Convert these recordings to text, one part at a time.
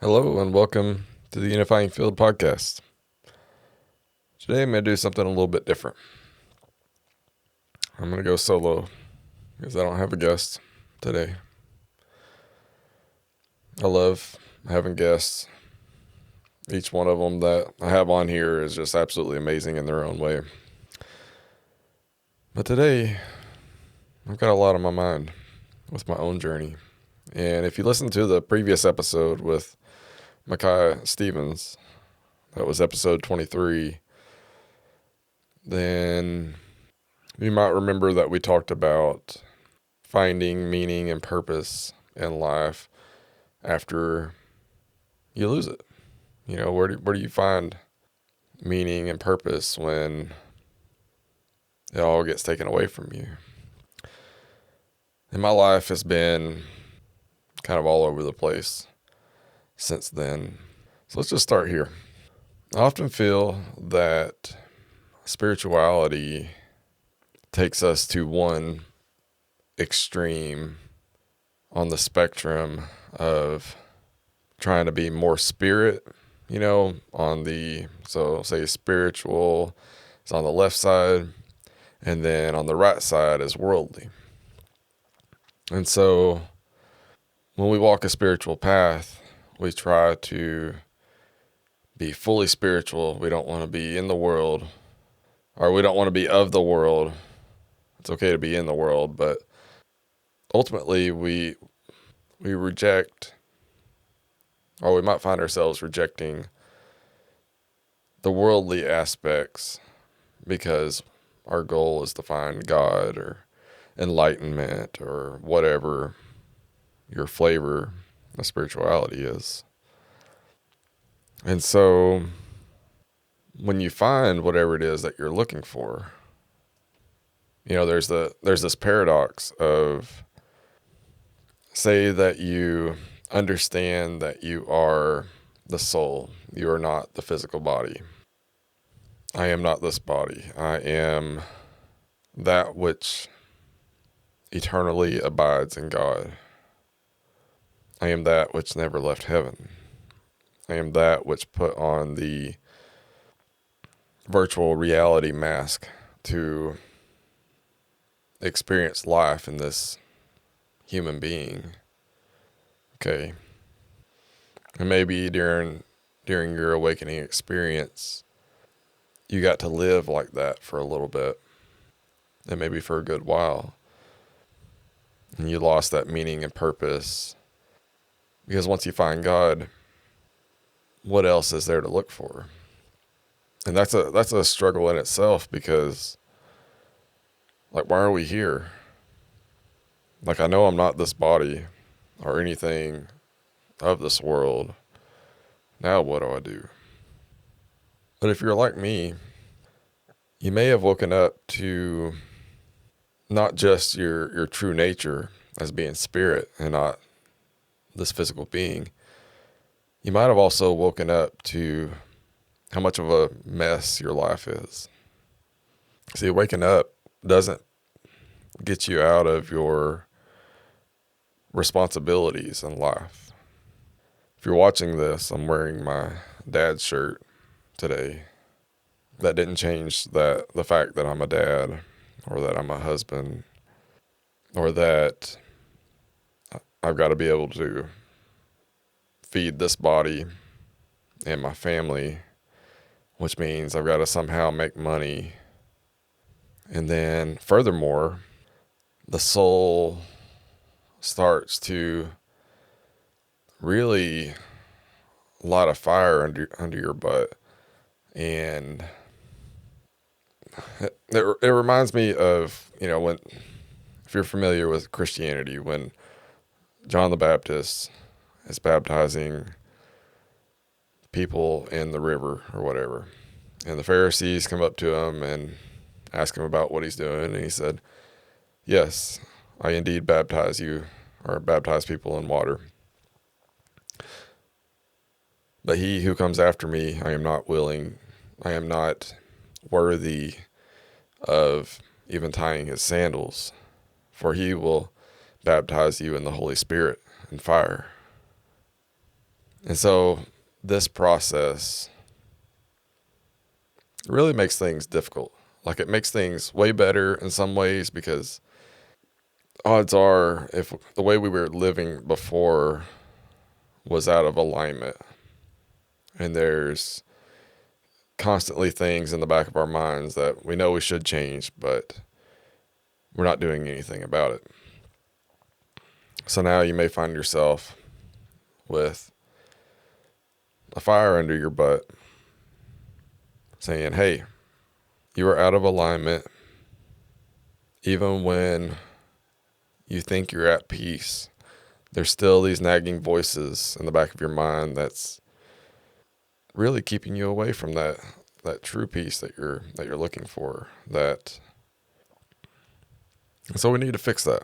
Hello and welcome to the Unifying Field podcast. Today I'm going to do something a little bit different. I'm going to go solo because I don't have a guest today. I love having guests. Each one of them that I have on here is just absolutely amazing in their own way. But today I've got a lot on my mind with my own journey. And if you listen to the previous episode with Micaiah Stevens, that was episode 23, then you might remember that we talked about finding meaning and purpose in life after you lose it. You know, where do you find meaning and purpose when it all gets taken away from you? And my life has been kind of all over the place since then. So let's just start here. I often feel that spirituality takes us to one extreme on the spectrum of trying to be more spirit, so say spiritual is on the left side, and then on the right side is worldly. And so when we walk a spiritual path, we try to be fully spiritual. We don't want to be in the world, or we don't want to be of the world. It's okay to be in the world, but ultimately we reject, or we might find ourselves rejecting the worldly aspects because our goal is to find God or enlightenment or whatever your flavor of spirituality is. And so when you find whatever it is that you're looking for, there's this paradox of, say that you understand that you are the soul, you are not the physical body. I am not this body. I am that which eternally abides in God. I am that which never left heaven. I am that which put on the virtual reality mask to experience life in this human being. Okay. And maybe during your awakening experience, you got to live like that for a little bit, and maybe for a good while. And you lost that meaning and purpose. Because once you find God, what else is there to look for? And that's a struggle in itself, because why are we here? I know I'm not this body or anything of this world. Now what do I do? But if you're like me, you may have woken up to not just your true nature as being spirit and not this physical being. You might have also woken up to how much of a mess your life is. See, waking up doesn't get you out of your responsibilities in life. If you're watching this, I'm wearing my dad's shirt today. That didn't change the fact that I'm a dad, or that I'm a husband, or that I've got to be able to feed this body and my family, which means I've got to somehow make money. And then furthermore, the soul starts to really light a fire under your butt. And it reminds me of, when, if you're familiar with Christianity, when John the Baptist is baptizing people in the river or whatever, and the Pharisees come up to him and ask him about what he's doing, and he said, "Yes, I indeed baptize people in water. But he who comes after me, I am not worthy of even tying his sandals, for he will baptize you in the Holy Spirit and fire." And so this process really makes things difficult. Like, it makes things way better in some ways, because odds are, if the way we were living before was out of alignment, and there's constantly things in the back of our minds that we know we should change, but we're not doing anything about it. So now you may find yourself with a fire under your butt saying, hey, you are out of alignment. Even when you think you're at peace, there's still these nagging voices in the back of your mind that's really keeping you away from that true peace that you're looking for. So we need to fix that.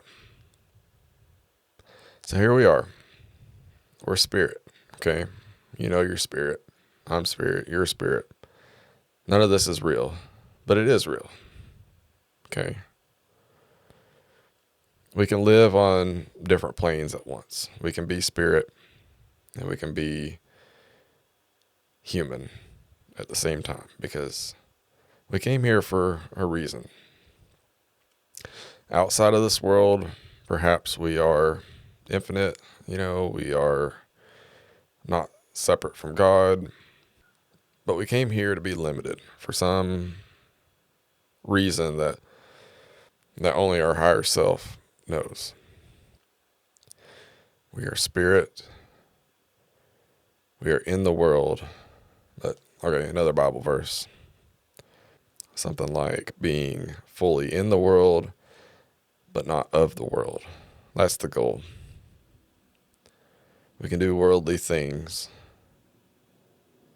So here we are. We're spirit. Okay? You know you're spirit. I'm spirit. You're spirit. None of this is real, but it is real. Okay? We can live on different planes at once. We can be spirit and we can be human at the same time, because we came here for a reason. Outside of this world, perhaps we are infinite, we are not separate from God, but we came here to be limited for some reason that only our higher self knows. We are spirit. We are in the world. But, okay, another Bible verse. Something like being fully in the world, but not of the world. That's the goal. We can do worldly things,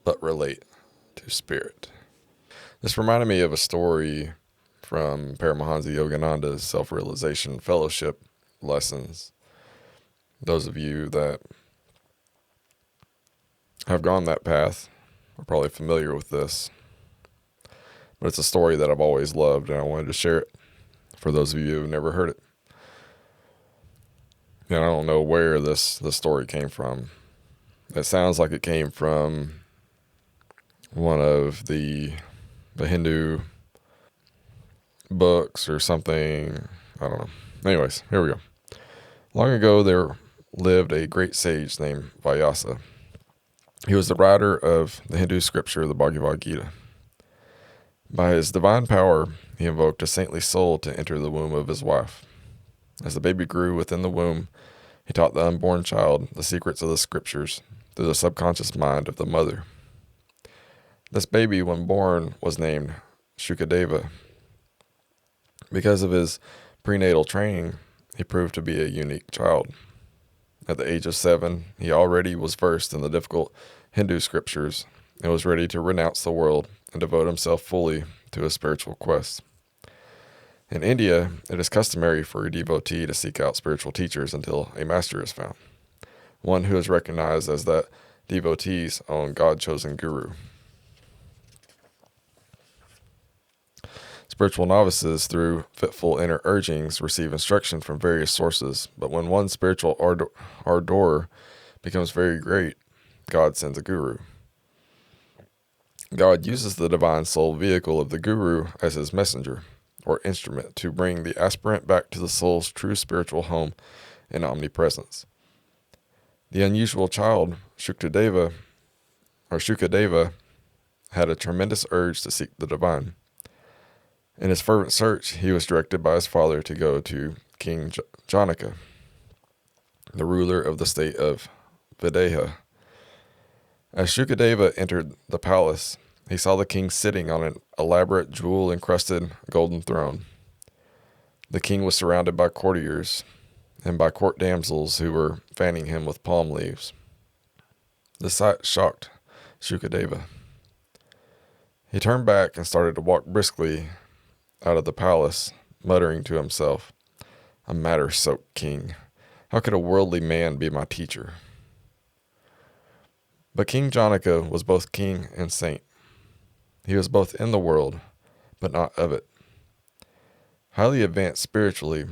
but relate to spirit. This reminded me of a story from Paramahansa Yogananda's Self-Realization Fellowship lessons. Those of you that have gone that path are probably familiar with this. But it's a story that I've always loved, and I wanted to share it for those of you who've never heard it. And I don't know where this story came from. It sounds like it came from one of the Hindu books or something. I don't know. Anyways, here we go. Long ago, there lived a great sage named Vyasa. He was the writer of the Hindu scripture, the Bhagavad Gita. By his divine power, he invoked a saintly soul to enter the womb of his wife. As the baby grew within the womb, he taught the unborn child the secrets of the scriptures through the subconscious mind of the mother. This baby, when born, was named Shukadeva. Because of his prenatal training, he proved to be a unique child. At the age of 7, he already was versed in the difficult Hindu scriptures and was ready to renounce the world and devote himself fully to his spiritual quest. In India, it is customary for a devotee to seek out spiritual teachers until a master is found, one who is recognized as that devotee's own God-chosen guru. Spiritual novices, through fitful inner urgings, receive instruction from various sources, but when one's spiritual ardor becomes very great, God sends a guru. God uses the divine soul vehicle of the guru as his messenger, or instrument, to bring the aspirant back to the soul's true spiritual home and omnipresence. The unusual child, Shukadeva, had a tremendous urge to seek the divine. In his fervent search, he was directed by his father to go to King Janaka, the ruler of the state of Videha. As Shukadeva entered the palace, he saw the king sitting on an elaborate jewel-encrusted golden throne. The king was surrounded by courtiers and by court damsels who were fanning him with palm leaves. The sight shocked Shukadeva. He turned back and started to walk briskly out of the palace, muttering to himself, "A matter-soaked king. How could a worldly man be my teacher?" But King Janaka was both king and saint. He was both in the world, but not of it. Highly advanced spiritually,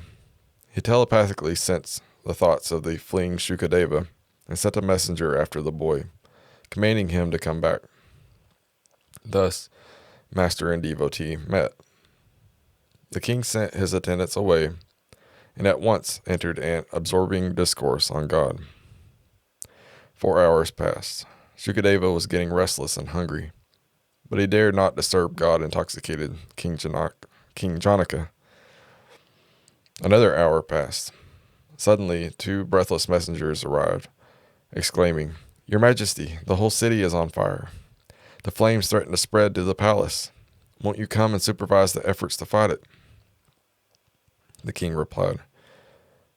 he telepathically sensed the thoughts of the fleeing Shukadeva and sent a messenger after the boy, commanding him to come back. Thus, master and devotee met. The king sent his attendants away, and at once entered an absorbing discourse on God. 4 hours passed. Shukadeva was getting restless and hungry, but he dared not disturb God-intoxicated King Janaka. Another hour passed. Suddenly, 2 breathless messengers arrived, exclaiming, "Your Majesty, the whole city is on fire. The flames threaten to spread to the palace. Won't you come and supervise the efforts to fight it?" The king replied,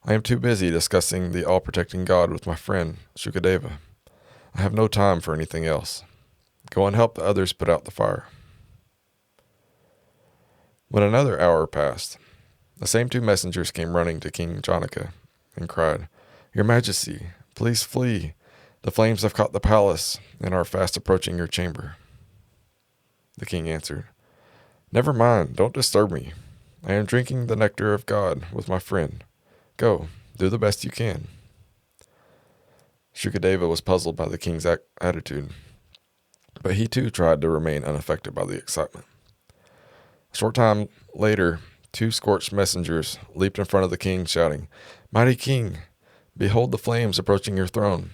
"I am too busy discussing the all-protecting God with my friend, Shukadeva. I have no time for anything else. Go and help the others put out the fire." When another hour passed, the same 2 messengers came running to King Janaka and cried, "Your Majesty, please flee. The flames have caught the palace and are fast approaching your chamber." The king answered, "Never mind, don't disturb me. I am drinking the nectar of God with my friend. Go, do the best you can." Shukadeva was puzzled by the king's attitude, but he too tried to remain unaffected by the excitement. A short time later, 2 scorched messengers leaped in front of the king, shouting, "Mighty king, behold the flames approaching your throne.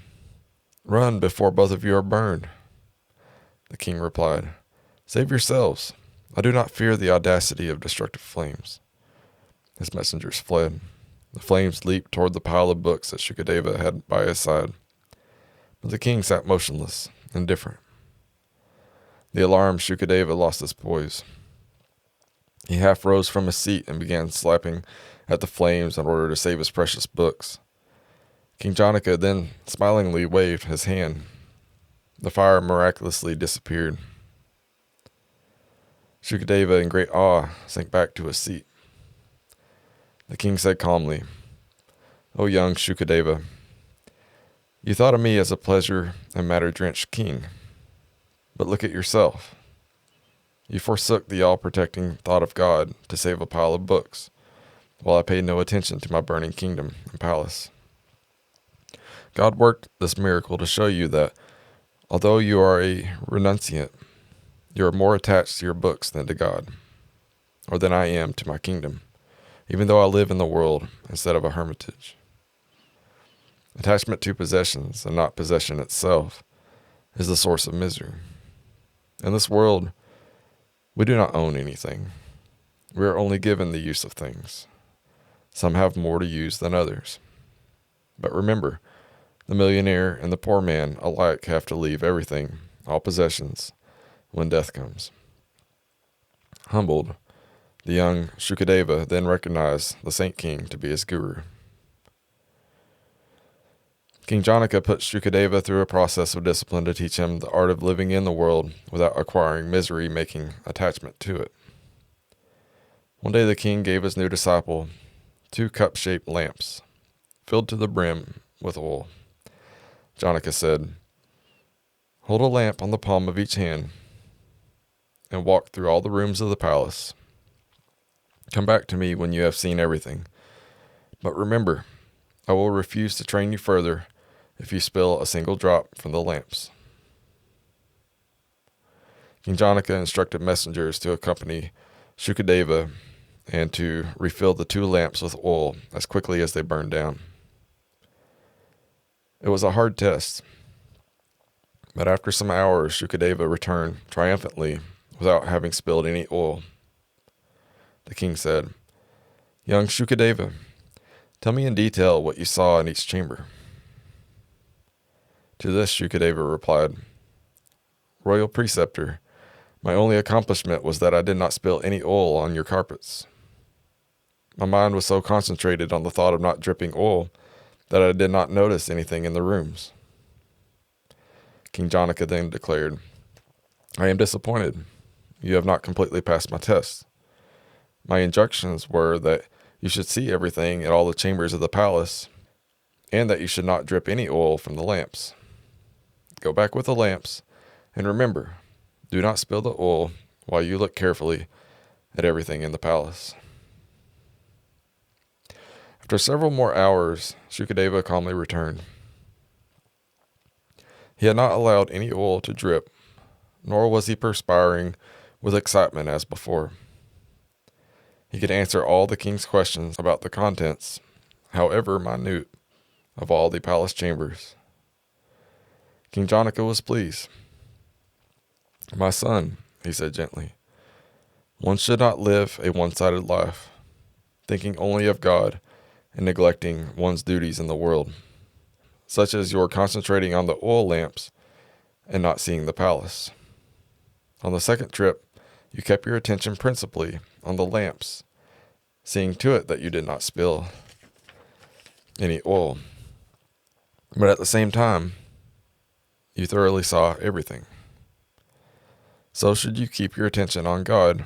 Run before both of you are burned." The king replied, "Save yourselves. I do not fear the audacity of destructive flames." His messengers fled. The flames leaped toward the pile of books that Shukadeva had by his side, but the king sat motionless, indifferent. The alarmed Shukadeva lost his poise. He half rose from his seat and began slapping at the flames in order to save his precious books. King Janaka then smilingly waved his hand. The fire miraculously disappeared. Shukadeva, in great awe, sank back to his seat. The king said calmly, "O young Shukadeva, you thought of me as a pleasure and matter-drenched king. But look at yourself. You forsook the all-protecting thought of God to save a pile of books, while I paid no attention to my burning kingdom and palace. God worked this miracle to show you that, although you are a renunciant, you are more attached to your books than to God, or than I am to my kingdom, even though I live in the world instead of a hermitage. Attachment to possessions, and not possession itself, is the source of misery. In this world, we do not own anything. We are only given the use of things. Some have more to use than others. But remember, the millionaire and the poor man alike have to leave everything, all possessions, when death comes." Humbled, the young Shukadeva then recognized the Saint King to be his guru. King Janaka put Shukadeva through a process of discipline to teach him the art of living in the world without acquiring misery-making attachment to it. One day the king gave his new disciple 2 cup-shaped lamps, filled to the brim with oil. Janaka said, "Hold a lamp on the palm of each hand and walk through all the rooms of the palace. Come back to me when you have seen everything. But remember, I will refuse to train you further if you spill a single drop from the lamps." King Janaka instructed messengers to accompany Shukadeva and to refill the 2 lamps with oil as quickly as they burned down. It was a hard test, but after some hours, Shukadeva returned triumphantly without having spilled any oil. The king said, "Young Shukadeva, tell me in detail what you saw in each chamber." To this, Shukadeva replied, "Royal preceptor, my only accomplishment was that I did not spill any oil on your carpets. My mind was so concentrated on the thought of not dripping oil that I did not notice anything in the rooms." King Janaka then declared, "I am disappointed. You have not completely passed my test. My injunctions were that you should see everything in all the chambers of the palace, and that you should not drip any oil from the lamps. Go back with the lamps, and remember, do not spill the oil while you look carefully at everything in the palace." After several more hours, Shukadeva calmly returned. He had not allowed any oil to drip, nor was he perspiring with excitement as before. He could answer all the king's questions about the contents, however minute, of all the palace chambers. King Janaka was pleased. "My son," he said gently, "one should not live a one-sided life, thinking only of God and neglecting one's duties in the world, such as your concentrating on the oil lamps and not seeing the palace. On the second trip, you kept your attention principally on the lamps, seeing to it that you did not spill any oil. But at the same time, you thoroughly saw everything. So should you keep your attention on God,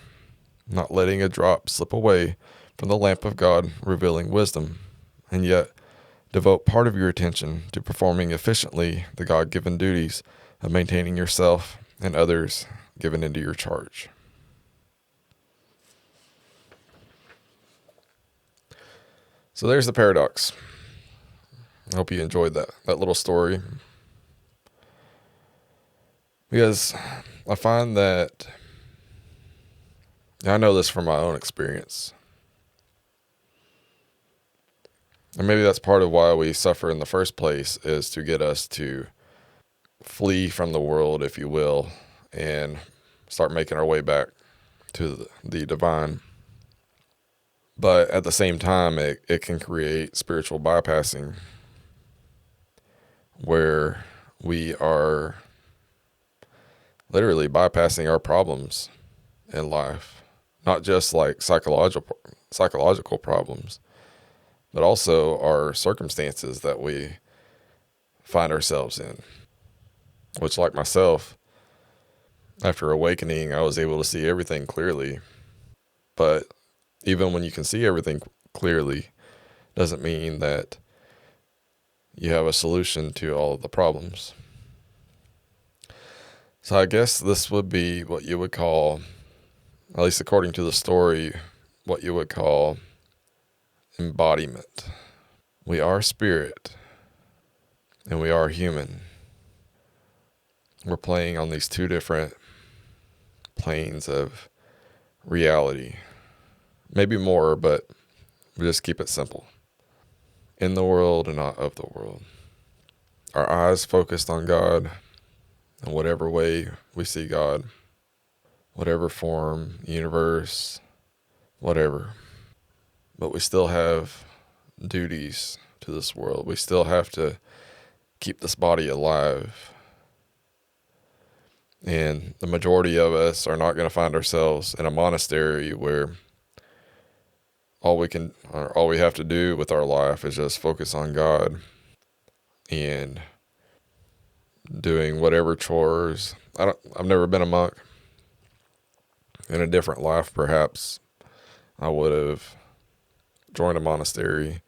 not letting a drop slip away from the lamp of God, revealing wisdom, and yet devote part of your attention to performing efficiently the God-given duties of maintaining yourself and others given into your charge." So there's the paradox. I hope you enjoyed that little story. Because I find that, I know this from my own experience, and maybe that's part of why we suffer in the first place, is to get us to flee from the world, if you will, and start making our way back to the divine. But at the same time, it can create spiritual bypassing, where we are literally bypassing our problems in life, not just like psychological problems, but also our circumstances that we find ourselves in. Which, like myself, after awakening, I was able to see everything clearly. But even when you can see everything clearly, doesn't mean that you have a solution to all of the problems. So I guess this would be what you would call, at least according to the story, what you would call embodiment. We are spirit and we are human. We're playing on these two different planes of reality. Maybe more, but we just keep it simple. In the world and not of the world. Our eyes focused on God in whatever way we see God, whatever form, universe, whatever. But we still have duties to this world. We still have to keep this body alive. And the majority of us are not going to find ourselves in a monastery where all we have to do with our life is just focus on God and doing whatever chores. I've never been a monk. In a different life, perhaps I would have joined a monastery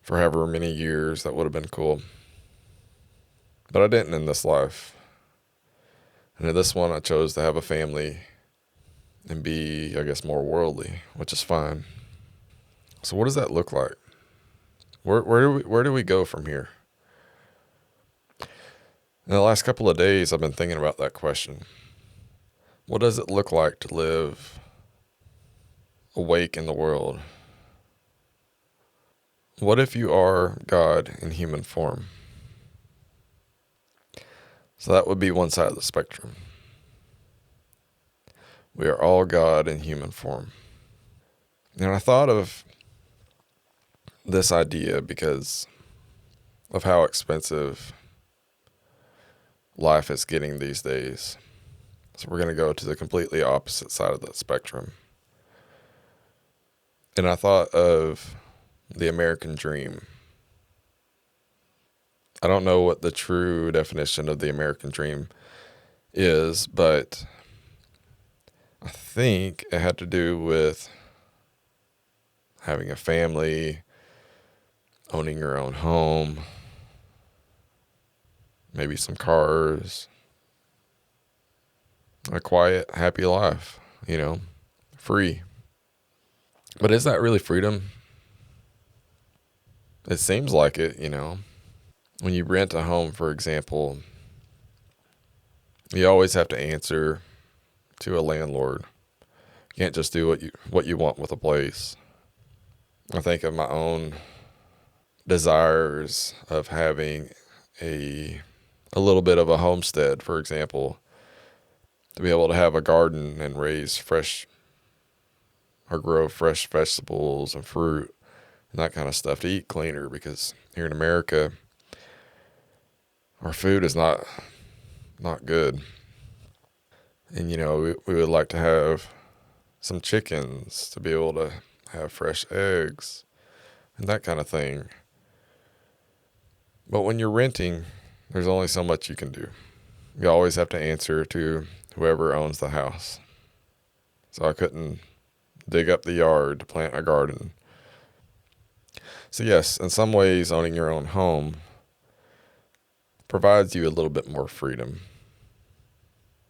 for however many years. That would have been cool. But I didn't in this life. And in this one, I chose to have a family and be, I guess, more worldly, which is fine. So what does that look like? Where do we go from here? In the last couple of days, I've been thinking about that question. What does it look like to live awake in the world? What if you are God in human form? So that would be one side of the spectrum. We are all God in human form. And I thought of this idea because of how expensive life is getting these days. So we're going to go to the completely opposite side of that spectrum. And I thought of the American dream. I don't know what the true definition of the American dream is, but I think it had to do with having a family, owning your own home, maybe some cars, a quiet, happy life, free. But is that really freedom? It seems like it. When you rent a home, for example, You always have to answer to a landlord. You can't just do what you want with a place. I think of my own desires of having a a little bit of a homestead, for example, to be able to have a garden and raise fresh or grow fresh vegetables and fruit and that kind of stuff, to eat cleaner, because here in America our food is not good. And we would like to have some chickens to be able to have fresh eggs and that kind of thing. But when you're renting, there's only so much you can do. You always have to answer to whoever owns the house. So I couldn't dig up the yard to plant a garden. So yes, in some ways, owning your own home provides you a little bit more freedom.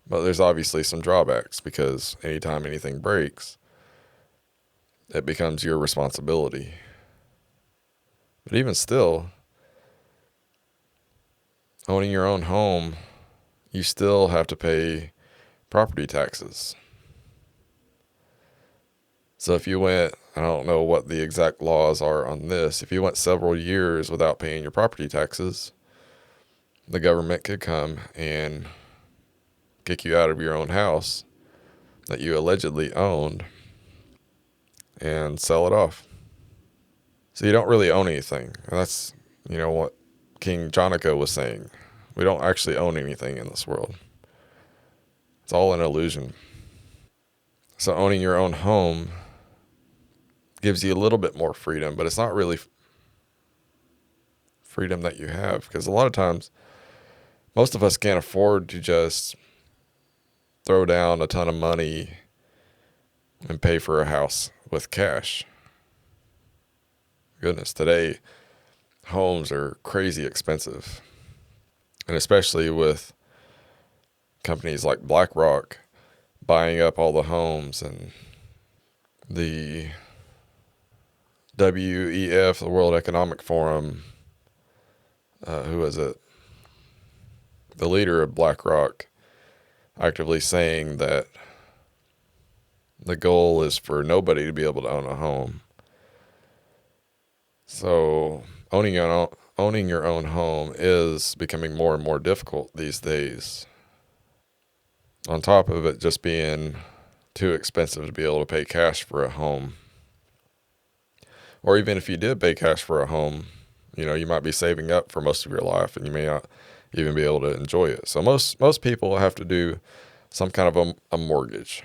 But there's obviously some drawbacks, because anytime anything breaks, it becomes your responsibility. But even still, owning your own home, you still have to pay property taxes. So if you went, I don't know what the exact laws are on this, if you went several years without paying your property taxes, the government could come and kick you out of your own house that you allegedly owned and sell it off. So you don't really own anything. And that's, what King Janaka was saying. We don't actually own anything in this world. It's all an illusion. So owning your own home gives you a little bit more freedom, but it's not really freedom that you have, because a lot of times most of us can't afford to just throw down a ton of money and pay for a house with cash. Goodness, today homes are crazy expensive. And especially with companies like BlackRock buying up all the homes, and the WEF, the World Economic Forum, who is it? The leader of BlackRock actively saying that the goal is for nobody to be able to own a home. So owning your own home is becoming more and more difficult these days. On top of it just being too expensive to be able to pay cash for a home. Or even if you did pay cash for a home, you might be saving up for most of your life and you may not even be able to enjoy it. So most people have to do some kind of a mortgage.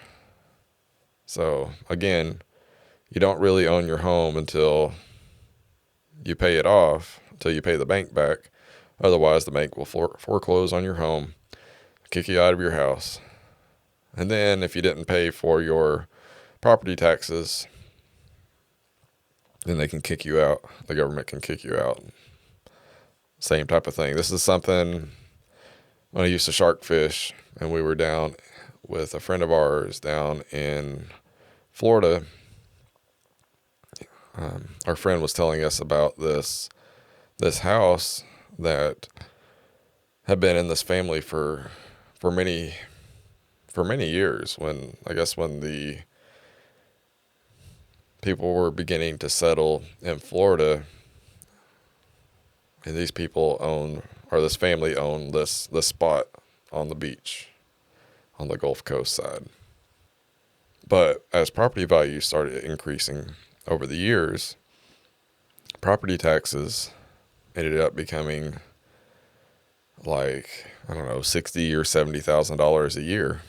So again, you don't really own your home until you pay it off, until you pay the bank back. Otherwise, the bank will foreclose on your home, kick you out of your house. And then if you didn't pay for your property taxes, then they can kick you out. The government can kick you out. Same type of thing. This is something when I used to shark fish, and we were down with a friend of ours down in Florida. Our friend was telling us about this house that had been in this family for many years. When the people were beginning to settle in Florida, and this family owned this spot on the beach on the Gulf Coast side. But as property values started increasing over the years, property taxes ended up becoming like, I don't know, $60,000 or $70,000 a year.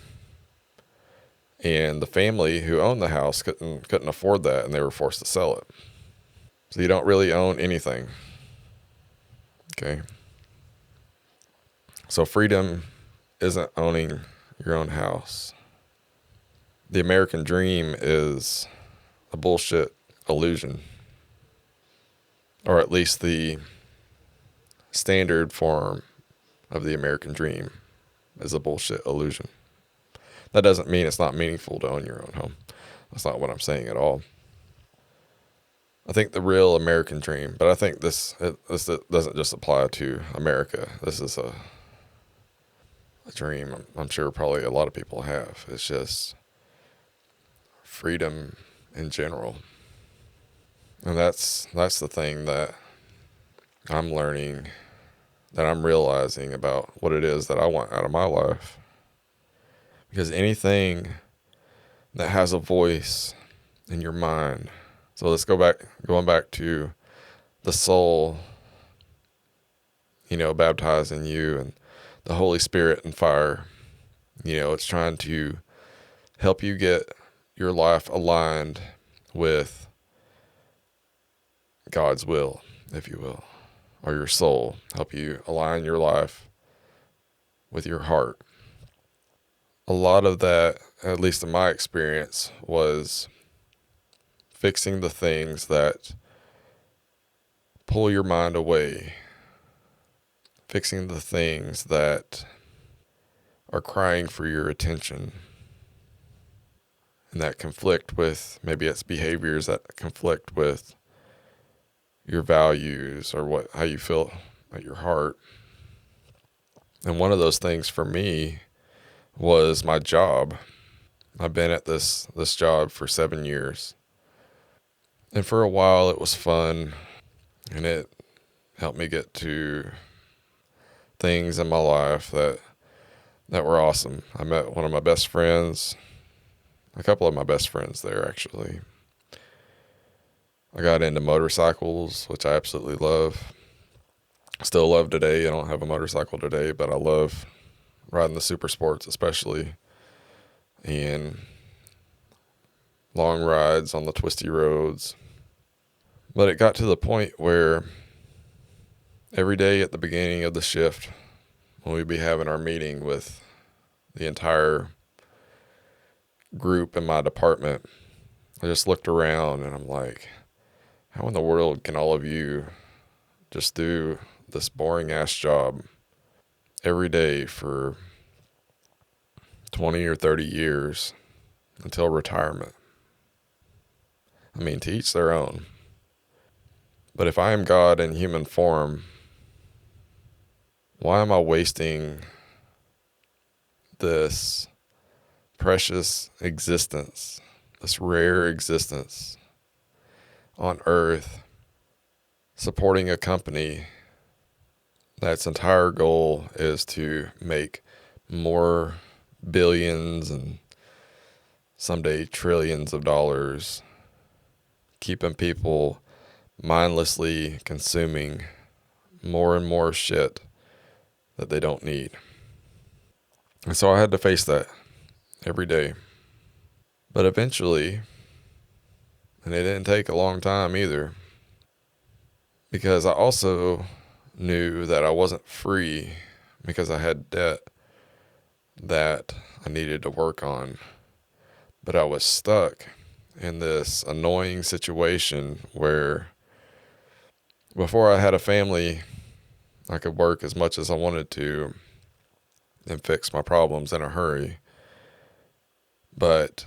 And the family who owned the house couldn't afford that, and they were forced to sell it. So you don't really own anything. Okay. So freedom isn't owning your own house. The American dream is a bullshit illusion. Or at least the standard form of the American dream is a bullshit illusion. That doesn't mean it's not meaningful to own your own home. That's not what I'm saying at all. I think the real American dream, but I think this doesn't just apply to America. This is a dream I'm sure probably a lot of people have. It's just freedom in general. And that's the thing that I'm learning, that I'm realizing about what it is that I want out of my life. Because anything that has a voice in your mind. So let's going back to the soul, baptizing you and the Holy Spirit and fire. It's trying to help you get your life aligned with God's will, if you will, or your soul. Help you align your life with your heart. A lot of that, at least in my experience, was fixing the things that pull your mind away, fixing the things that are crying for your attention and that conflict with, maybe it's behaviors that conflict with your values or how you feel at your heart. And one of those things for me was my job. I've been at this job for 7 years. And for a while it was fun, and it helped me get to things in my life that were awesome. I met one of my best friends, a couple of my best friends there actually. I got into motorcycles, which I absolutely love. Still love today. I don't have a motorcycle today, but I love riding the super sports especially, and long rides on the twisty roads. But it got to the point where every day at the beginning of the shift, when we'd be having our meeting with the entire group in my department, I just looked around and I'm like, how in the world can all of you just do this boring ass job every day for 20 or 30 years until retirement? I mean, to each their own. But if I am God in human form, why am I wasting this precious existence, this rare existence on earth, supporting a company that's entire goal is to make more billions and someday trillions of dollars, keeping people mindlessly consuming more and more shit that they don't need? And so I had to face that every day. But eventually, and it didn't take a long time either, because I also knew that I wasn't free because I had debt that I needed to work on. But I was stuck in this annoying situation where before I had a family, I could work as much as I wanted to and fix my problems in a hurry. But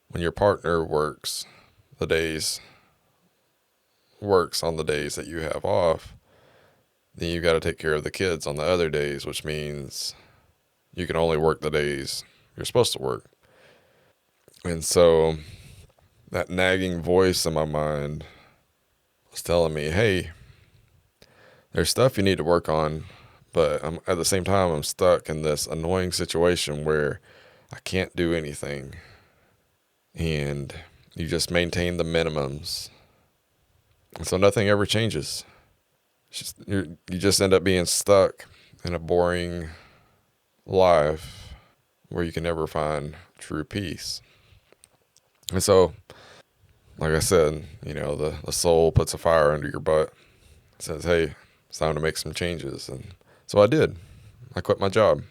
when your partner works on the days that you have off, then you got to take care of the kids on the other days, which means you can only work the days you're supposed to work. And so that nagging voice in my mind was telling me, hey, there's stuff you need to work on, but at the same time, I'm stuck in this annoying situation where I can't do anything. And you just maintain the minimums. And so nothing ever changes. You just end up being stuck in a boring life where you can never find true peace. And so, like I said, the soul puts a fire under your butt, says, hey, it's time to make some changes. And so I did. I quit my job.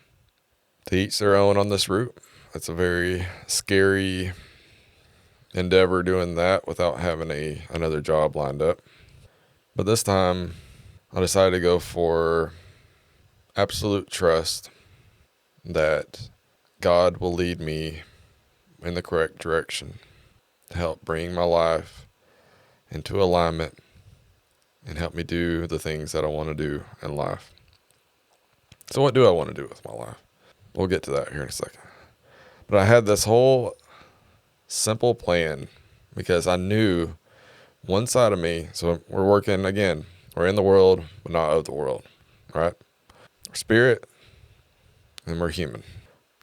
To each their own on this route. It's a very scary endeavor doing that without having another job lined up. But this time I decided to go for absolute trust that God will lead me in the correct direction to help bring my life into alignment and help me do the things that I want to do in life. So what do I want to do with my life? We'll get to that here in a second. But I had this whole simple plan because I knew one side of me. So we're working again. We're in the world, but not of the world, right? We're spirit and we're human.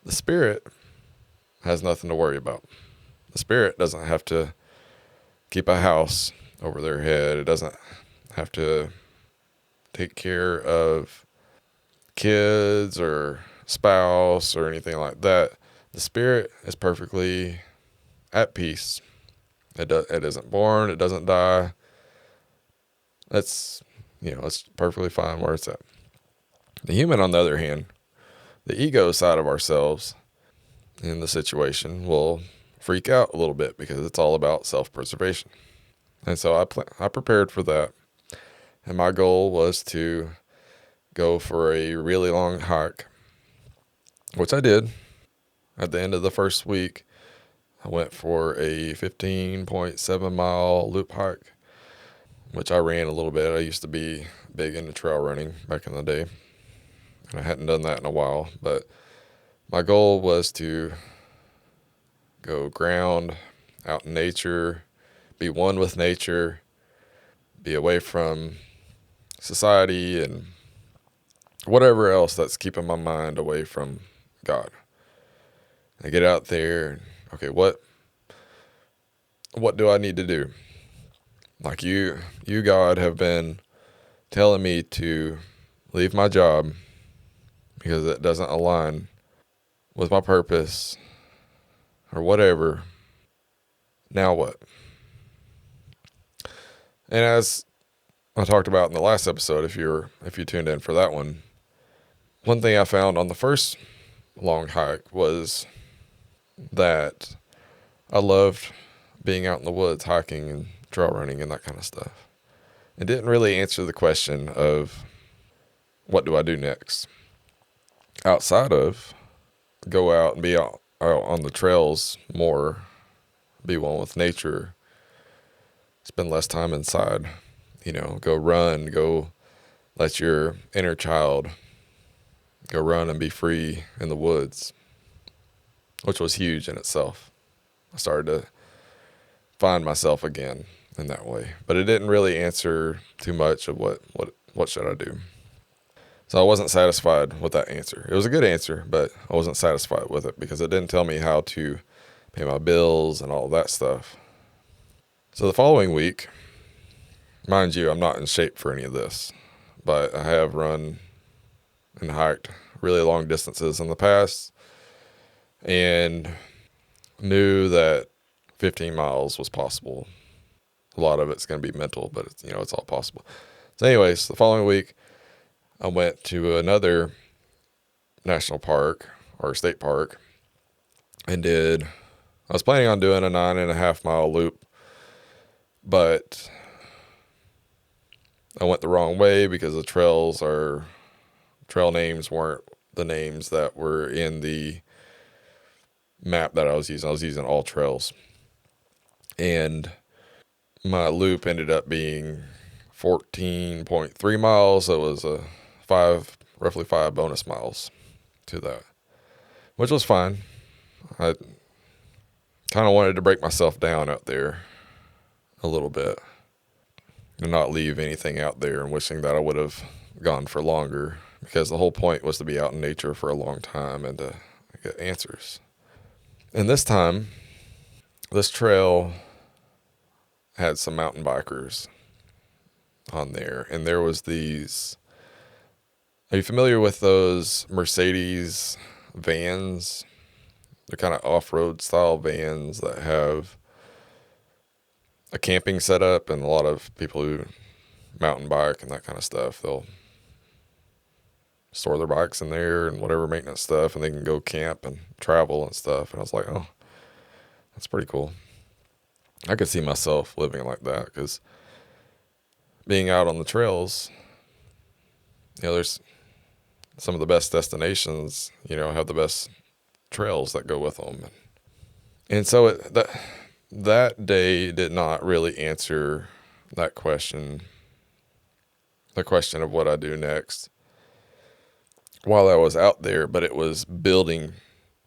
The spirit has nothing to worry about. The spirit doesn't have to keep a house over their head. It doesn't have to take care of kids or spouse or anything like that. The spirit is perfectly at peace. It isn't born. It doesn't die. It's perfectly fine where it's at. The human, on the other hand, the ego side of ourselves in the situation will freak out a little bit because it's all about self-preservation. And so I prepared for that. And my goal was to go for a really long hike, which I did. At the end of the first week, I went for a 15.7 mile loop hike, which I ran a little bit. I used to be big into trail running back in the day, and I hadn't done that in a while. But my goal was to go ground, out in nature, be one with nature, be away from society and whatever else that's keeping my mind away from God. I get out there and, okay, what do I need to do? Like you God have been telling me to leave my job because it doesn't align with my purpose or whatever. Now what? And as I talked about in the last episode, if you tuned in for that one thing I found on the first long hike was that I loved being out in the woods, hiking and trail running and that kind of stuff. It didn't really answer the question of what do I do next outside of go out and be out on the trails more, be one with nature, spend less time inside, go run, go let your inner child go run and be free in the woods, which was huge in itself. I started to find myself again in that way, but it didn't really answer too much of what should I do. So I wasn't satisfied with that answer. It was a good answer, but I wasn't satisfied with it because it didn't tell me how to pay my bills and all that stuff. So the following week, mind you, I'm not in shape for any of this, but I have run and hiked really long distances in the past and knew that 15 miles was possible. A lot of it's going to be mental, but it's all possible. So anyways, the following week, I went to another national park or state park and I was planning on doing a 9.5 mile loop, but I went the wrong way because the trail names weren't the names that were in the map that I was using. I was using all trails. And my loop ended up being 14.3 miles. So it was roughly 5 bonus miles to that, which was fine. I kind of wanted to break myself down out there a little bit and not leave anything out there, and wishing that I would have gone for longer because the whole point was to be out in nature for a long time and to get answers. And this time, this trail had some mountain bikers on there, and there was these. Are you familiar with those Mercedes vans? They're kind of off-road style vans that have a camping setup, and a lot of people who mountain bike and that kind of stuff, they'll store their bikes in there and whatever maintenance stuff, and they can go camp and travel and stuff. And I was like, oh, that's pretty cool. I could see myself living like that because being out on the trails, there's some of the best destinations, have the best trails that go with them. And so that day did not really answer that question, the question of what I do next. while I was out there, but it was building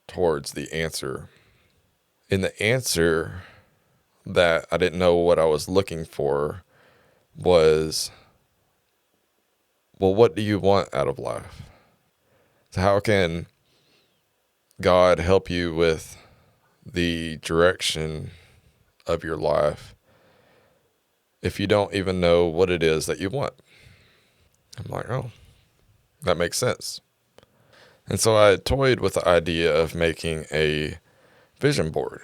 towards the answer. In the answer that I didn't know what I was looking for was, well, what do you want out of life? So, how can God help you with the direction of your life if you don't even know what it is that you want? I'm like, oh, that makes sense. And so I toyed with the idea of making a vision board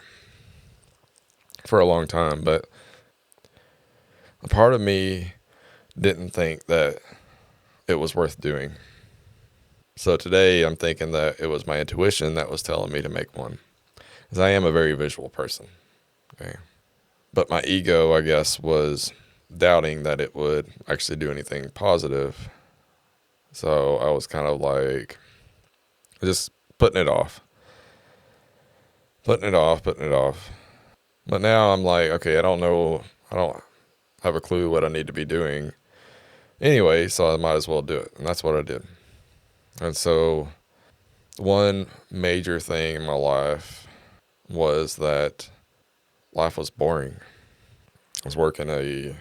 for a long time, but a part of me didn't think that it was worth doing. So today I'm thinking that it was my intuition that was telling me to make one, because I am a very visual person. Okay. But my ego, I guess, was doubting that it would actually do anything positive. So I was kind of like just putting it off, putting it off, putting it off. But now I'm like, okay, I don't know. I don't have a clue what I need to be doing anyway, so I might as well do it. And that's what I did. And so one major thing in my life was that life was boring. I was working a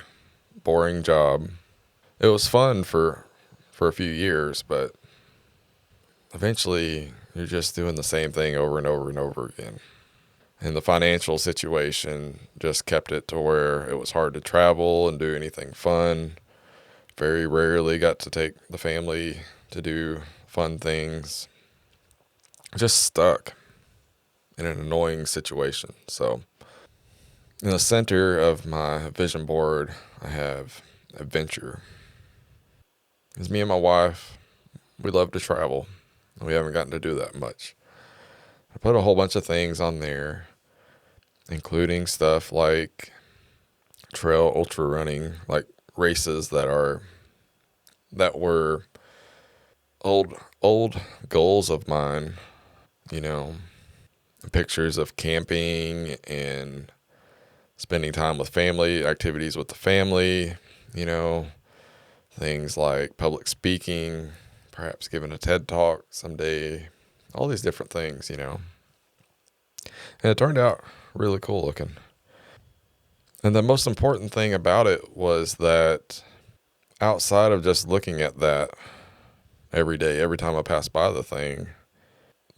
boring job. It was fun for a few years, but eventually you're just doing the same thing over and over and over again. And the financial situation just kept it to where it was hard to travel and do anything fun. Very rarely got to take the family to do fun things. Just stuck in an annoying situation. So, in the center of my vision board, I have adventure. Because me and my wife, we love to travel. We haven't gotten to do that much. I put a whole bunch of things on there, including stuff like trail ultra running, like races that were old goals of mine, you know, pictures of camping and spending time with family, activities with the family, you know, things like public speaking, perhaps giving a TED talk someday, all these different things, you know. And it turned out really cool looking. And the most important thing about it was that outside of just looking at that every day, every time I passed by the thing,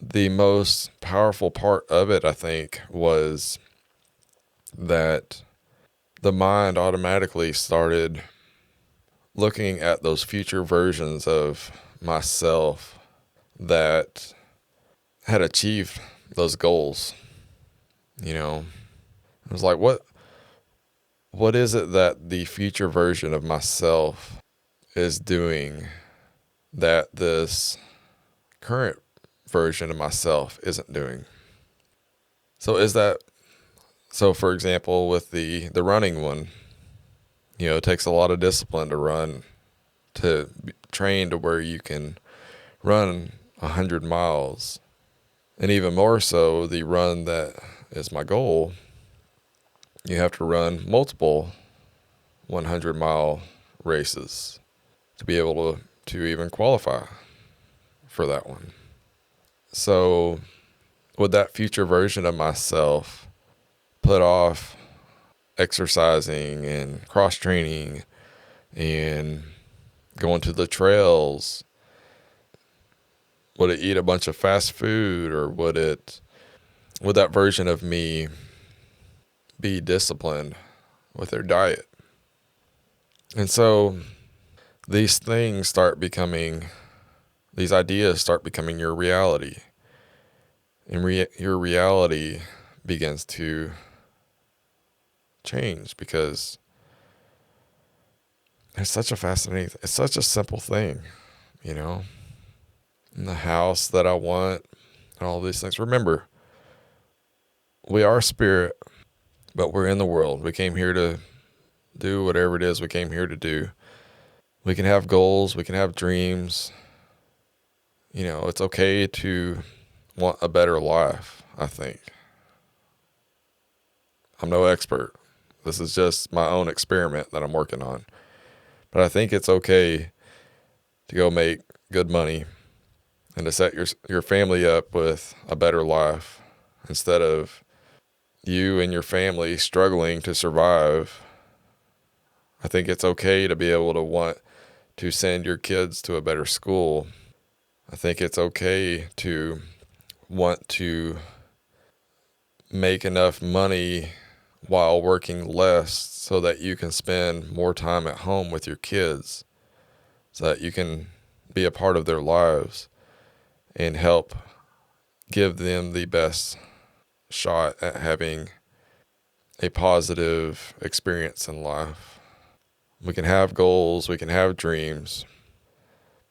the most powerful part of it, I think, was that the mind automatically started looking at those future versions of myself that had achieved those goals. You know, it was like, what is it that the future version of myself is doing that this current version of myself isn't doing? So is that so? For example, with the running one, you know, it takes a lot of discipline to run, to train to where you can run 100 miles, and even more so, the run that is my goal. You have to run multiple 100-mile races to be able to even qualify for that one. So, would that future version of myself put off exercising and cross training and going to the trails? Would it eat a bunch of fast food, or would that version of me be disciplined with their diet? And so these things start becoming, these ideas start becoming your reality. And your reality begins to change, because it's such a fascinating, it's such a simple thing, you know, and the house that I want and all these things. Remember, we are spirit, but we're in the world. We came here to do whatever it is we came here to do. We can have goals, we can have dreams. You know, it's okay to want a better life, I think. I'm no expert. This is just my own experiment that I'm working on. But I think it's okay to go make good money, and to set your family up with a better life instead of you and your family struggling to survive. I think it's okay to be able to want to send your kids to a better school. I think it's okay to want to make enough money while working less so that you can spend more time at home with your kids, so that you can be a part of their lives and help give them the best shot at having a positive experience in life. We can have goals, we can have dreams.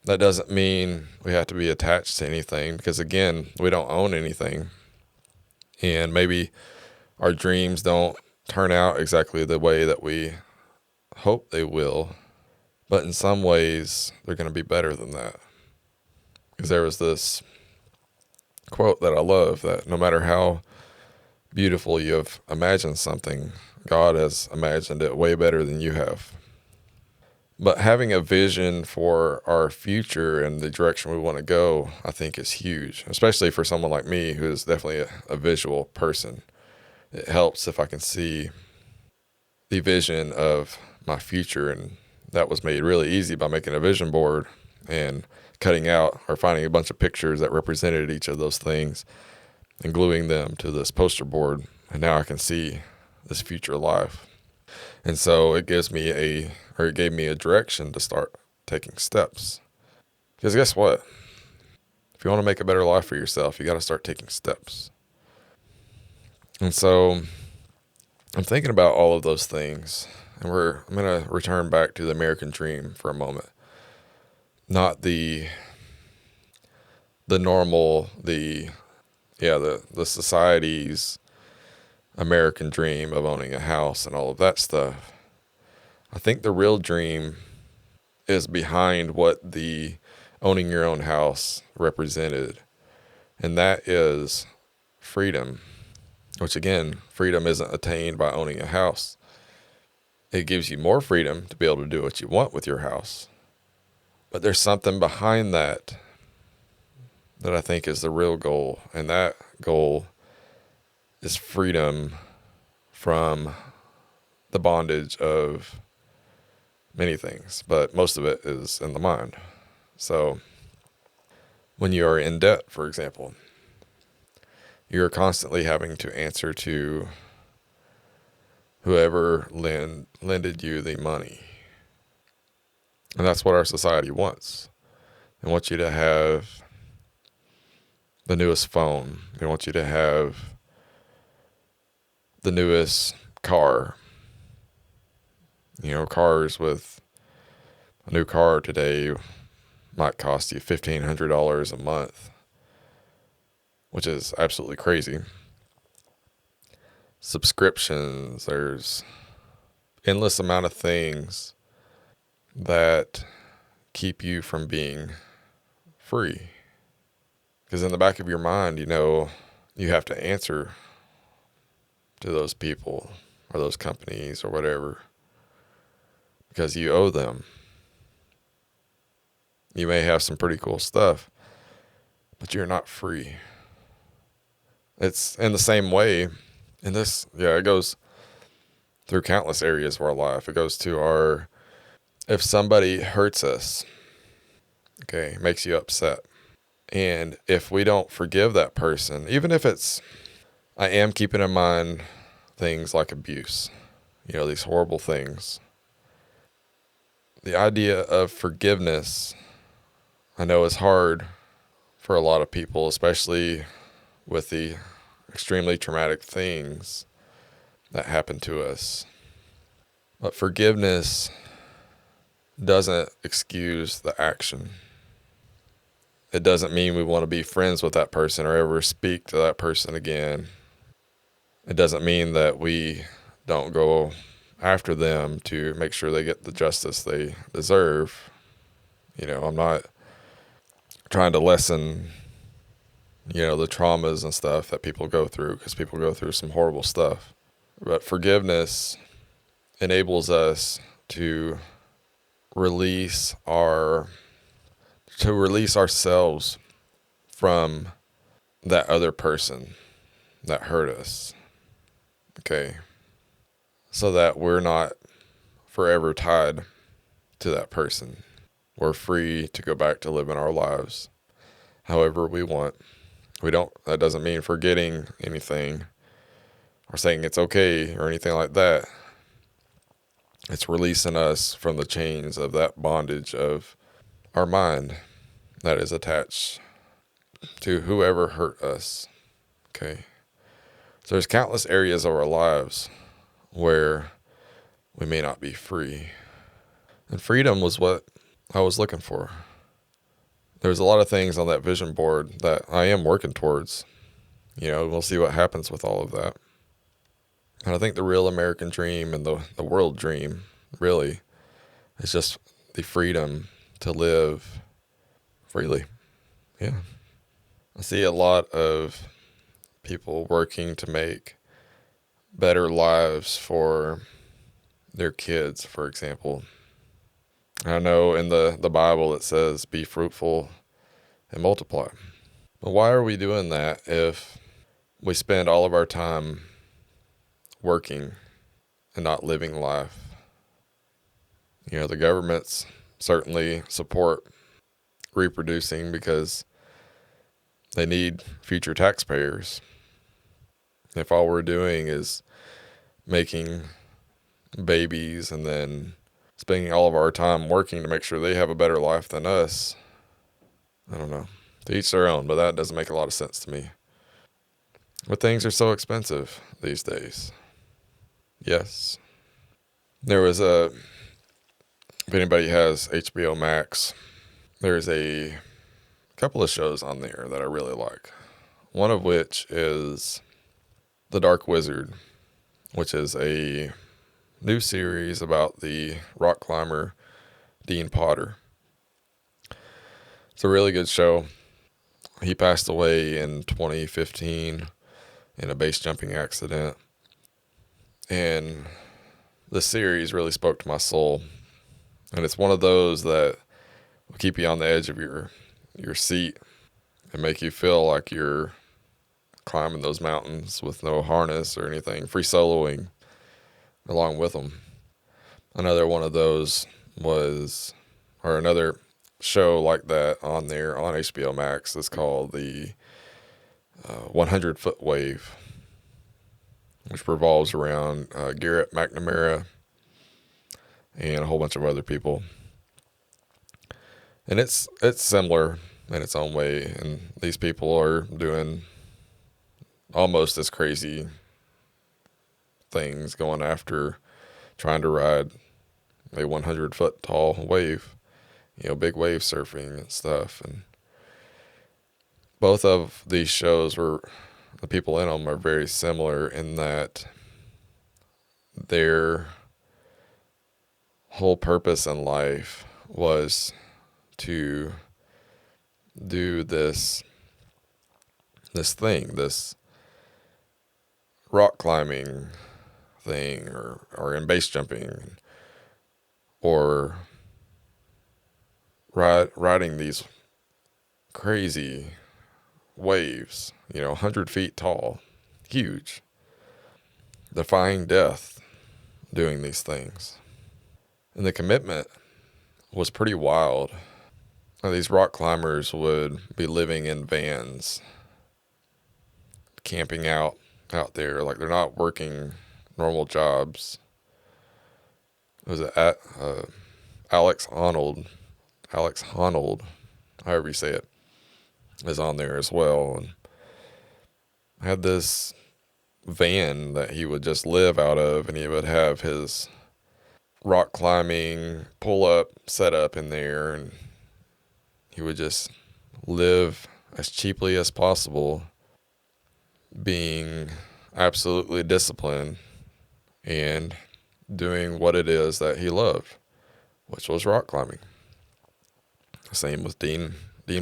That doesn't mean we have to be attached to anything, because again, we don't own anything. And maybe our dreams don't turn out exactly the way that we hope they will, but in some ways, they're going to be better than that. Because there was this quote that I love, that no matter how beautiful you have imagined something, God has imagined it way better than you have. But having a vision for our future and the direction we want to go, I think is huge, especially for someone like me who is definitely a visual person. It helps if I can see the vision of my future, and that was made really easy by making a vision board and cutting out or finding a bunch of pictures that represented each of those things and gluing them to this poster board. And now I can see this future life. And so it gave me a direction to start taking steps. Because guess what? If you want to make a better life for yourself, you got to start taking steps. And so I'm thinking about all of those things, and I'm going to return back to the American dream for a moment. Not the normal, the society's American dream of owning a house and all of that stuff. I think the real dream is behind what the owning your own house represented, and that is freedom, which again, freedom isn't attained by owning a house. It gives you more freedom to be able to do what you want with your house. But there's something behind that I think is the real goal, and that goal is freedom from the bondage of many things, but most of it is in the mind. So when you are in debt, for example, you're constantly having to answer to whoever lended you the money. And that's what our society wants. They want you to have the newest phone. They want you to have the newest car. Cars with a new car today might cost you $1,500 a month, which is absolutely crazy. Subscriptions, there's endless amount of things that keep you from being free. Because in the back of your mind, you have to answer to those people or those companies or whatever, because you owe them. You may have some pretty cool stuff, but you're not free. It's in the same way, and it goes through countless areas of our life. It goes to if somebody hurts us, okay, makes you upset. And if we don't forgive that person, even if I am keeping in mind things like abuse, these horrible things. The idea of forgiveness, I know, is hard for a lot of people, especially with the extremely traumatic things that happen to us. But forgiveness doesn't excuse the action. It doesn't mean we want to be friends with that person or ever speak to that person again. It doesn't mean that we don't go after them to make sure they get the justice they deserve. I'm not trying to lessen, the traumas and stuff that people go through, because people go through some horrible stuff. But forgiveness enables us to release ourselves from that other person that hurt us. Okay. So that we're not forever tied to that person. We're free to go back to living our lives however we want. That doesn't mean forgetting anything or saying it's okay or anything like that. It's releasing us from the chains of that bondage of our mind that is attached to whoever hurt us. Okay. So there's countless areas of our lives where we may not be free. And freedom was what I was looking for. There's a lot of things on that vision board that I am working towards. We'll see what happens with all of that. And I think the real American dream and the world dream really is just the freedom to live freely. Yeah. I see a lot of people working to make better lives for their kids, for example. I know in the Bible it says, be fruitful and multiply. But why are we doing that if we spend all of our time working and not living life? The governments certainly support reproducing because they need future taxpayers. If all we're doing is making babies and then spending all of our time working to make sure they have a better life than us, I don't know. To each their own, but that doesn't make a lot of sense to me. But things are so expensive these days. Yes. There was if anybody has HBO Max, there's a couple of shows on there that I really like. One of which is The Dark Wizard, which is a new series about the rock climber Dean Potter. It's a really good show. He passed away in 2015 in a base jumping accident. And the series really spoke to my soul. And it's one of those that will keep you on the edge of your seat and make you feel like you're climbing those mountains with no harness or anything, free soloing along with them. Another one of those another show like that on there on HBO Max is called the 100-Foot Wave, which revolves around Garrett McNamara and a whole bunch of other people. And it's similar in its own way, and these people are doing almost as crazy things, going after trying to ride a 100-foot tall wave, big wave surfing and stuff. And both of these shows the people in them are very similar in that their whole purpose in life was to do this rock climbing thing or in base jumping or riding these crazy waves, 100 feet tall, huge, defying death, doing these things. And the commitment was pretty wild. These rock climbers would be living in vans, camping out there, like they're not working normal jobs. It was Alex Honnold, however you say it, is on there as well, and had this van that he would just live out of, and he would have his rock climbing pull up set up in there, and he would just live as cheaply as possible, being absolutely disciplined and doing what it is that he loved, which was rock climbing. Same with Dean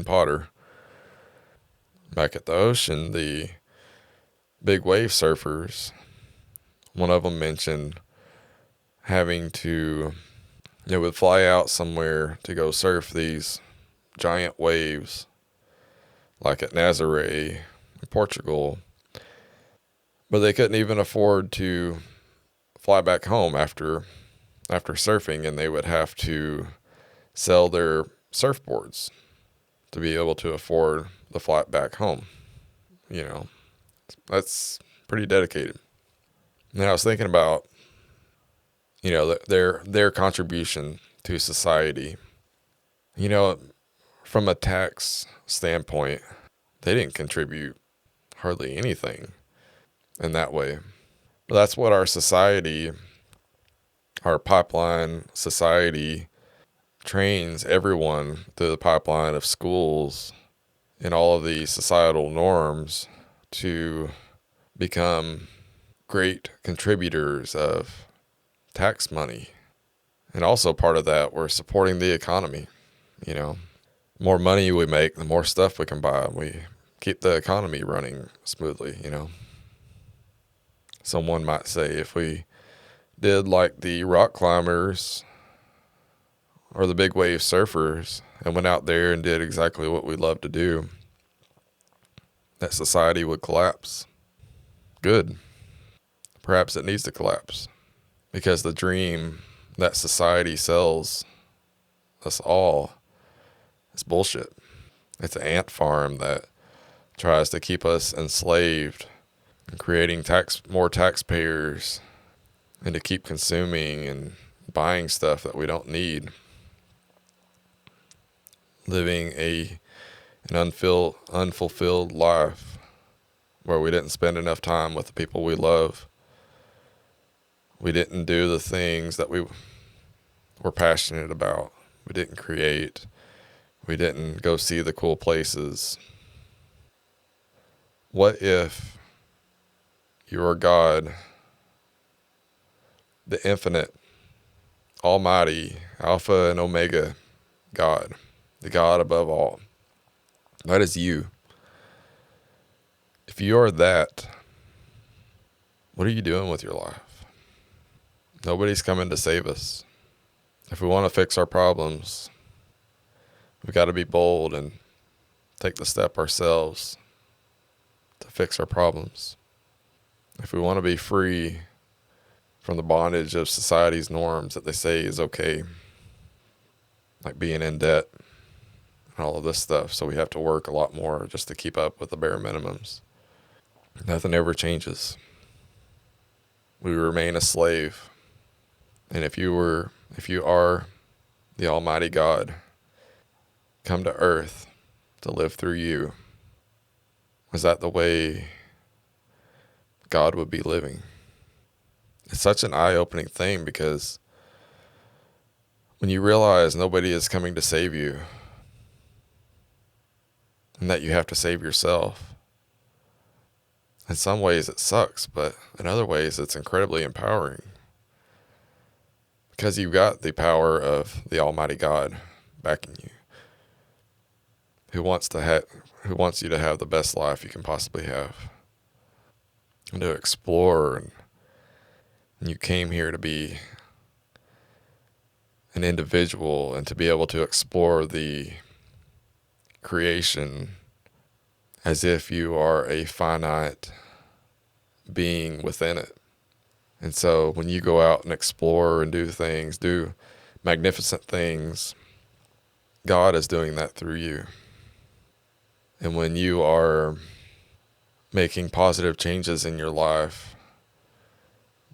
Potter. Back at the ocean, the big wave surfers, one of them mentioned having to, would fly out somewhere to go surf these giant waves like at Nazaré in Portugal, but they couldn't even afford to fly back home after surfing, and they would have to sell their surfboards to be able to afford the flight back home. You know, that's pretty dedicated. And I was thinking about, their contribution to society. You know, from a tax standpoint, they didn't contribute hardly anything in that way. But that's what our society, our pipeline society, trains everyone through the pipeline of schools and all of the societal norms to become great contributors of tax money. And also part of that, we're supporting the economy. You know, the more money we make, the more stuff we can buy. We keep the economy running smoothly. Someone might say if we did like the rock climbers or the big wave surfers and went out there and did exactly what we love to do, that society would collapse. Good. Perhaps it needs to collapse because the dream that society sells us all is bullshit. It's an ant farm that tries to keep us enslaved and creating more taxpayers and to keep consuming and buying stuff that we don't need. Living an unfulfilled life where we didn't spend enough time with the people we love. We didn't do the things that we were passionate about. We didn't create. We didn't go see the cool places. What if your God, the infinite, almighty, Alpha and Omega God, the God above all, that is you. If you are that, what are you doing with your life? Nobody's coming to save us. If we want to fix our problems, we got to be bold and take the step ourselves to fix our problems. If we want to be free from the bondage of society's norms that they say is okay, like being in debt and all of this stuff, so we have to work a lot more just to keep up with the bare minimums. Nothing ever changes. We remain a slave. And if you are the Almighty God, come to earth to live through you, is that the way God would be living? It's such an eye-opening thing because when you realize nobody is coming to save you and that you have to save yourself, in some ways it sucks, but in other ways it's incredibly empowering because you've got the power of the Almighty God backing you, who wants you to have the best life you can possibly have and to explore. And you came here to be an individual and to be able to explore the creation as if you are a finite being within it. And so when you go out and explore and do magnificent things, God is doing that through you. And when you are making positive changes in your life,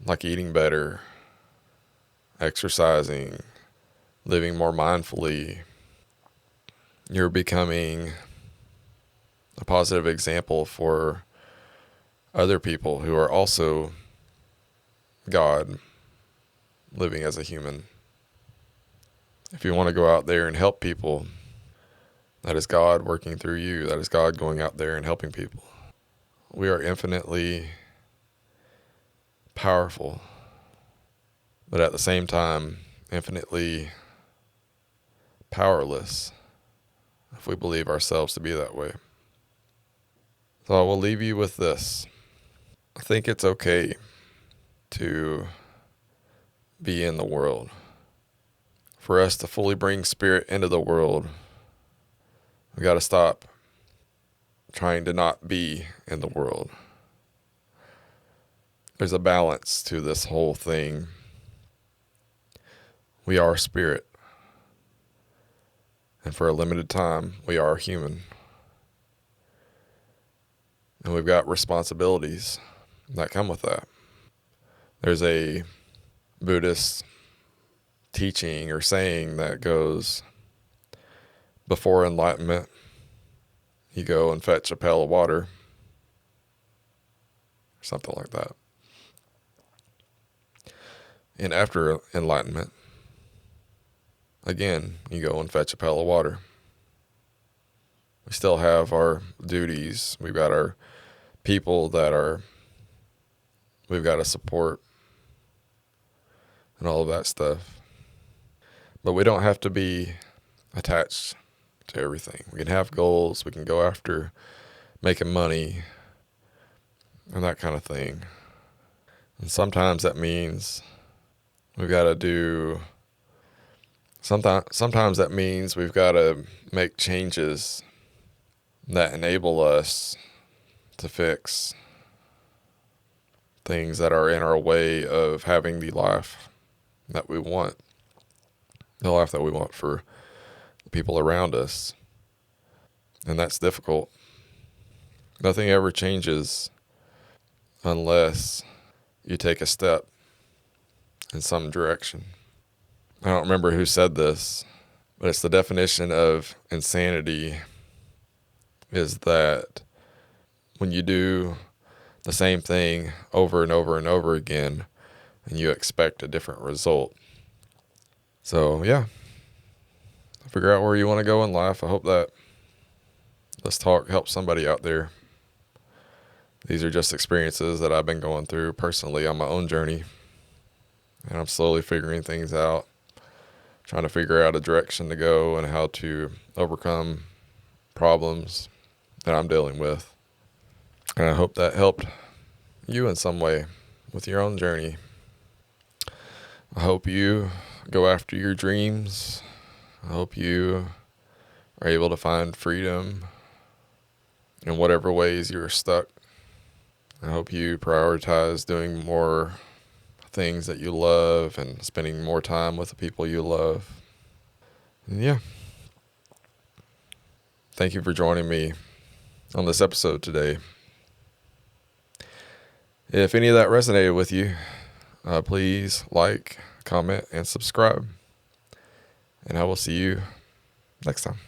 like eating better, exercising, living more mindfully, you're becoming a positive example for other people who are also God living as a human. If you want to go out there and help people, that is God working through you. That is God going out there and helping people. We are infinitely powerful, but at the same time, infinitely powerless if we believe ourselves to be that way. So I will leave you with this. I think it's okay to be in the world. For us to fully bring spirit into the world, we got to stop trying to not be in the world. There's a balance to this whole thing. We are spirit, and for a limited time, we are human. And we've got responsibilities that come with that. There's a Buddhist teaching or saying that goes, before enlightenment, you go and fetch a pail of water, or something like that. And after enlightenment, again, you go and fetch a pail of water. We still have our duties. We've got our people we've got to support and all of that stuff. But we don't have to be attached to everything. We can have goals. We can go after making money and that kind of thing. And sometimes that means we've got to do, sometimes that means we've got to make changes that enable us to fix things that are in our way of having the life that we want, the life that we want for the people around us. And that's difficult. Nothing ever changes unless you take a step in some direction. I don't remember who said this, but it's the definition of insanity is that when you do the same thing over and over and over again and you expect a different result. So yeah, figure out where you want to go in life. I hope that this talk helps somebody out there. These are just experiences that I've been going through personally on my own journey. And I'm slowly figuring things out, trying to figure out a direction to go and how to overcome problems that I'm dealing with. And I hope that helped you in some way with your own journey. I hope you go after your dreams. I hope you are able to find freedom in whatever ways you're stuck. I hope you prioritize doing more things that you love and spending more time with the people you love. And yeah. Thank you for joining me on this episode today. If any of that resonated with you, please like, comment, and subscribe. And I will see you next time.